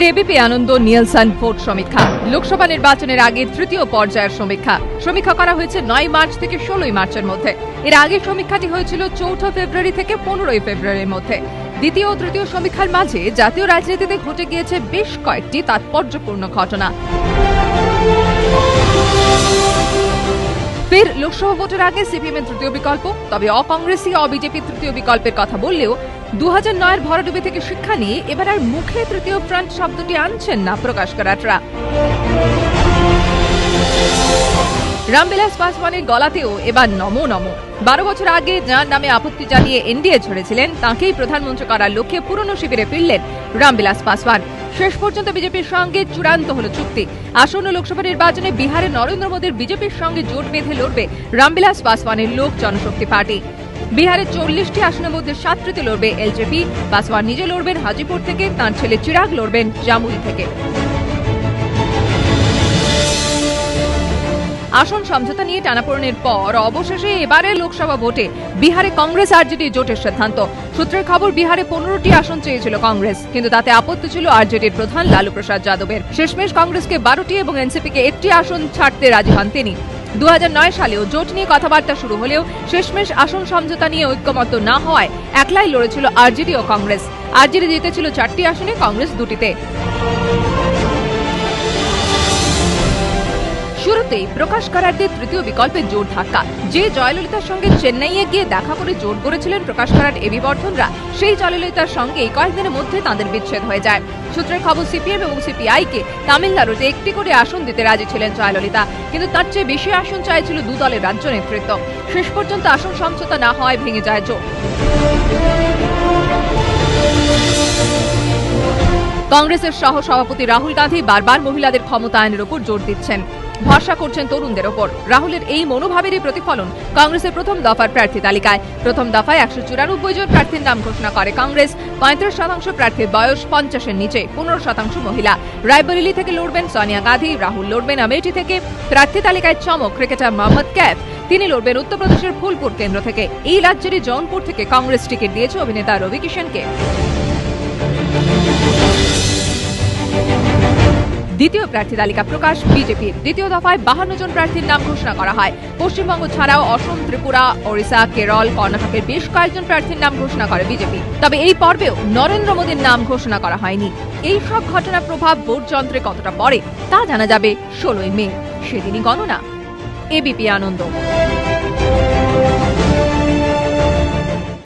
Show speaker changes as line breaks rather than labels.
ফের এবিপি আনন্দ নিয়েলসন ভোট সমীক্ষা। লোকসভা নির্বাচনের আগে তৃতীয় পর্যায়ের সমীক্ষা করা হয়েছে 9 মার্চ থেকে 16 মার্চের মধ্যে। এর আগে সমীক্ষাটি হয়েছিল 4 ফেব্রুয়ারি থেকে 15 ফেব্রুয়ারির মধ্যে। দ্বিতীয় ও তৃতীয় সমীক্ষার মাঝে জাতীয় রাজনীতিতে ঘটে গিয়েছে বেশ কয়েকটি তাৎপর্যপূর্ণ ঘটনা। ফের লোকসভা ভোটের আগে সিপিএমের তৃতীয় বিকল্প, তবে অকংগ্রেসী বিজেপি তৃতীয় বিকল্পের কথা বললেও 2009-এর ভরাডুবি থেকে শিক্ষা নিয়ে এবার আর মুখে তৃতীয় ফ্রন্ট শব্দটি আনছেন না প্রকাশ করাটরা। রামবিলাস পাসওয়ানের গলাতেও এবার নমো নমো। 12 বছর আগে যার নামে আপত্তি জানিয়ে এনডিএ ছড়েছিলেন তাঁকেই প্রধানমন্ত্রী করার লক্ষ্যে পুরনো শিবিরে ফিরলেন রামবিলাস পাসওয়ান। শেষ পর্যন্ত বিজেপির সঙ্গে চূড়ান্ত হল চুক্তি। আসন্ন লোকসভা নির্বাচনে বিহারে নরেন্দ্র মোদীর বিজেপির সঙ্গে জোট বেঁধে লড়বে রামবিলাস পাসওয়ানের লোক জনশক্তি পার্টি। বিহারে 40টি আসনের মধ্যে 7টিতে লড়বে এলজেপি। পাসওয়ান নিজে লড়বেন হাজিপুর থেকে, তাঁর ছেলে চিরাগ লড়বেন জামুই থেকে। আসন সমঝোতা নিয়ে টানাপোড়েনের পর অবশেষে এবারের লোকসভা ভোটে বিহারে কংগ্রেস আরজেডি জোটের সিদ্ধান্ত। সূত্রের খবর, বিহারে 15টি আসন চেয়েছিল কংগ্রেস, কিন্তু তাতে আপত্তি ছিল আরজেডির প্রধান লালু প্রসাদ যাদবের। শেষমেশ কংগ্রেসকে 12টি এবং এনসিপিকে 1টি আসন ছাড়তে রাজি হন তিনি। 2009 সালেও জোট নিয়ে কথাবার্তা শুরু হলেও শেষমেশ আসন সমঝোতা নিয়ে ঐক্যমত্য না হওয়ায় একলাই লড়েছিল আরজেডি ও কংগ্রেস। আরজেডি জিতেছিল 4টি আসনে, কংগ্রেস 2টিতে। শুরুতেই প্রকাশ করারদের তৃতীয় বিকল্পের জোর ধাক্কা। যে জয়ললিতার সঙ্গে চেন্নাইয়ে গিয়ে দেখা করে জোট গড়েছিলেন প্রকাশ করার এবি বর্ধনরা, সেই জয়ললিতার সঙ্গে কয়েকদিনের মধ্যে তাঁদের বিচ্ছেদ হয়ে যায়। সূত্রের খবর, সিপিএম এবং সিপিআইকে তামিলনাড়ুতে 1টি করে আসন দিতে রাজি ছিলেন জয়ললিতা, কিন্তু তার চেয়ে বেশি আসন চাইছিল দু দলের রাজ্য নেতৃত্ব। শেষ পর্যন্ত আসন সমঝোতা না হওয়ায় ভেঙে যায় জোট। কংগ্রেসের সহ সভাপতি রাহুল গান্ধী বারবার মহিলাদের ক্ষমতায়নের উপর জোর দিচ্ছেন, ভরসা করছেন তরুণদের ওপর। রাহুলের এই মনোভাবেরই প্রতিফলন কংগ্রেসের প্রথম দফার প্রার্থী তালিকায়। প্রথম দফায় 194 জন প্রার্থীর নাম ঘোষণা করে কংগ্রেস। 35% প্রার্থীর বয়স 50-এর নিচে, 15% মহিলা। রায়বরেলি থেকে লড়বেন সোনিয়া গান্ধী, রাহুল লড়বেন আমেঠি থেকে। প্রার্থী তালিকায় চমক ক্রিকেটার মোহাম্মদ ক্যাফ, তিনি লড়বেন উত্তরপ্রদেশের ফুলপুর কেন্দ্র থেকে। এই রাজ্যেরই জৌনপুর থেকে কংগ্রেস টিকিট দিয়েছে অভিনেতা রবি কিষণকে। দ্বিতীয় প্রার্থী তালিকা প্রকাশ বিজেপির। দ্বিতীয় দফায় 52 জন প্রার্থীর নাম ঘোষণা করা হয়। পশ্চিমবঙ্গ ছাড়াও অসম, ত্রিপুরা, ওড়িশা, কেরল, কর্ণাটকের বেশ কয়েকজন প্রার্থীর নাম ঘোষণা করে বিজেপি। তবে এই পর্বেও নরেন্দ্র মোদীর নাম ঘোষণা করা হয়নি। এই সব ঘটনার প্রভাব ভোট যন্ত্রে কতটা পড়ে তা জানা যাবে 16 মে। সেদিনই গণনা। এবিপি আনন্দ।